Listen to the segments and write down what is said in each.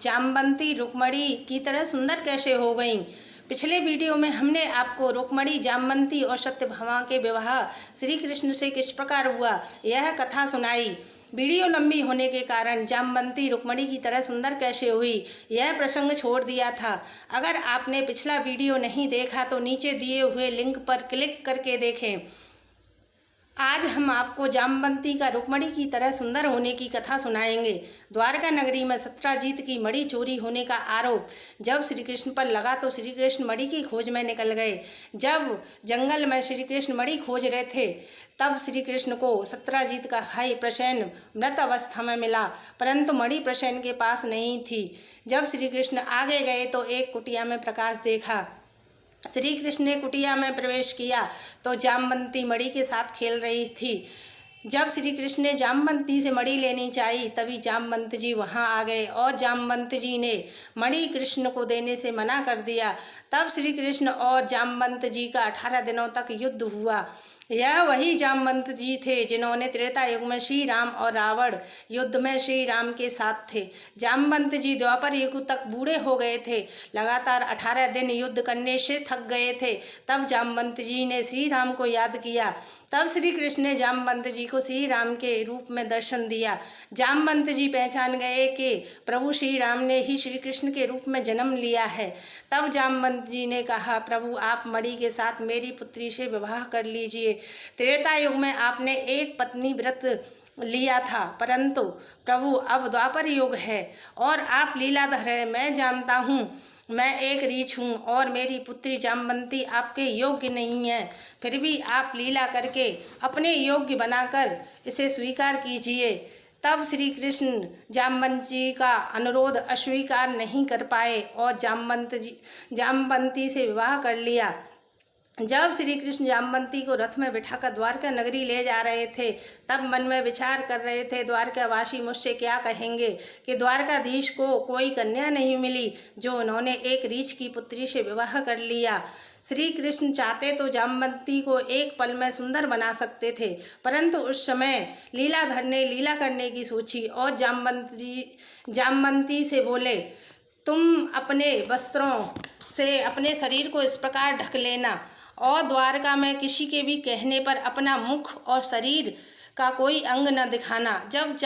जामवंती रुक्मणी की तरह सुंदर कैसे हो गईं। पिछले वीडियो में हमने आपको रुक्मणी, जामवंती और सत्यभामा के विवाह श्री कृष्ण से किस प्रकार हुआ यह कथा सुनाई। वीडियो लंबी होने के कारण जामवंती रुक्मणी की तरह सुंदर कैसे हुई यह प्रसंग छोड़ दिया था। अगर आपने पिछला वीडियो नहीं देखा तो नीचे दिए हुए लिंक पर क्लिक करके देखें। आज हम आपको जामवंती का रुक्मणी की तरह सुंदर होने की कथा सुनाएंगे। द्वारका नगरी में सत्यजीत की मणि चोरी होने का आरोप जब श्री कृष्ण पर लगा तो श्री कृष्ण मणि की खोज में निकल गए। जब जंगल में श्री कृष्ण मणि खोज रहे थे तब श्री कृष्ण को सत्यजीत का भाई प्रसेन मृत अवस्था में मिला, परंतु मणि प्रसेन के पास नहीं थी। जब श्री कृष्ण आगे गए तो एक कुटिया में प्रकाश देखा। श्री कृष्ण ने कुटिया में प्रवेश किया तो जामवंती मणि के साथ खेल रही थी। जब श्री कृष्ण ने जामवंती से मणि लेनी चाहिए तभी जामवंत जी वहां आ गए और जामवंत जी ने मणि कृष्ण को देने से मना कर दिया। तब श्री कृष्ण और जामवंत जी का 18 दिनों तक युद्ध हुआ। यह वही जामवंत जी थे जिन्होंने त्रेता युग में श्री राम और रावण युद्ध में श्री राम के साथ थे। जामवंत जी द्वापर युग तक बूढ़े हो गए थे, लगातार 18 दिन युद्ध करने से थक गए थे। तब जामवंत जी ने श्री राम को याद किया। तब श्री कृष्ण ने जामवंत जी को श्री राम के रूप में दर्शन दिया। जामवंत जी पहचान गए कि प्रभु श्री राम ने ही श्री कृष्ण के रूप में जन्म लिया है। तब जामवंत जी ने कहा, प्रभु आप मणि के साथ मेरी पुत्री से विवाह कर लीजिए। त्रेता युग में आपने एक पत्नी व्रत लिया था, परंतु प्रभु अब द्वापर युग है और आप लीलाधर है। मैं जानता हूँ मैं एक रीछ हूँ और मेरी पुत्री जामवंती आपके योग्य नहीं है, फिर भी आप लीला करके अपने योग्य बनाकर इसे स्वीकार कीजिए। तब श्री कृष्ण जामवंती का अनुरोध अस्वीकार नहीं कर पाए और जामवंती से विवाह कर लिया। जब श्री कृष्ण जामवंती को रथ में बिठाकर द्वारका नगरी ले जा रहे थे तब मन में विचार कर रहे थे, द्वारकावासी मुझसे क्या कहेंगे कि द्वारकाधीश को कोई कन्या नहीं मिली जो उन्होंने एक रीछ की पुत्री से विवाह कर लिया। श्री कृष्ण चाहते तो जामवंती को एक पल में सुंदर बना सकते थे, परंतु उस समय लीलाधर ने लीला करने की सोची और जामवंती से बोले, तुम अपने वस्त्रों से अपने शरीर को इस प्रकार ढक लेना और द्वारका में किसी के भी कहने पर अपना मुख और शरीर का कोई अंग न दिखाना। जब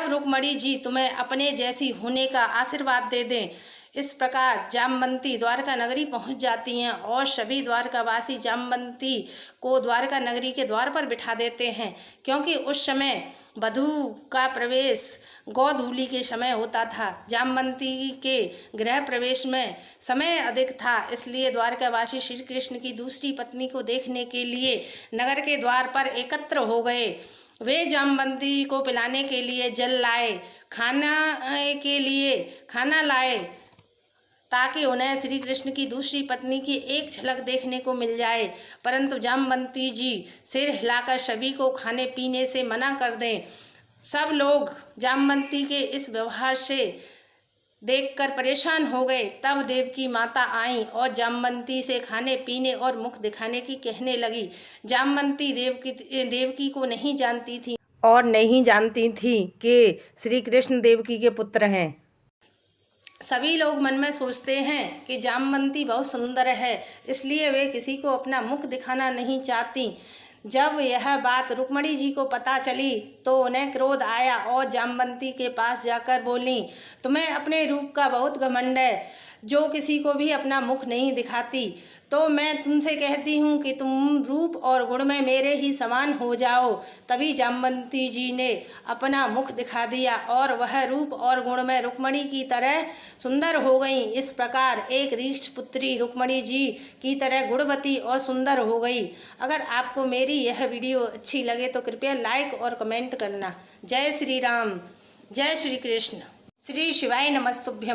रुक्मणी जी तुम्हें अपने जैसी होने का आशीर्वाद दे दें। इस प्रकार जामवंती द्वारका नगरी पहुंच जाती हैं और सभी द्वारकावासी जामवंती को द्वारका नगरी के द्वार पर बिठा देते हैं, क्योंकि उस समय वधू का प्रवेश गोधूली के समय होता था। जामवंती के गृह प्रवेश में समय अधिक था, इसलिए द्वारकावासी श्री कृष्ण की दूसरी पत्नी को देखने के लिए नगर के द्वार पर एकत्र हो गए। वे जामवंती को पिलाने के लिए जल लाए, खाना लाए ताकि उन्हें श्री कृष्ण की दूसरी पत्नी की एक झलक देखने को मिल जाए, परंतु जामवंती जी सिर हिलाकर सभी को खाने पीने से मना कर दें। सब लोग जामवंती के इस व्यवहार से देखकर परेशान हो गए। तब देवकी माता आईं और जामवंती से खाने पीने और मुख दिखाने की कहने लगी। जामवंती देवकी को नहीं जानती थी और नहीं जानती थी कि श्री कृष्ण देवकी के पुत्र हैं। सभी लोग मन में सोचते हैं कि जामवंती बहुत सुंदर है, इसलिए वे किसी को अपना मुख दिखाना नहीं चाहती। जब यह बात रुक्मणी जी को पता चली तो उन्हें क्रोध आया और जामवंती के पास जाकर बोली, तुम्हें अपने रूप का बहुत घमंड है, जो किसी को भी अपना मुख नहीं दिखाती। तो मैं तुमसे कहती हूँ कि तुम रूप और गुण में मेरे ही समान हो जाओ। तभी जामवंती जी ने अपना मुख दिखा दिया और वह रूप और गुण में रुक्मणी की तरह सुंदर हो गई। इस प्रकार एक रीछ पुत्री रुक्मणी जी की तरह गुणवती और सुंदर हो गई। अगर आपको मेरी यह वीडियो अच्छी लगे तो कृपया लाइक और कमेंट करना। जय श्री राम, जय श्री कृष्ण, श्री शिवाय नमस्तुभ्यम।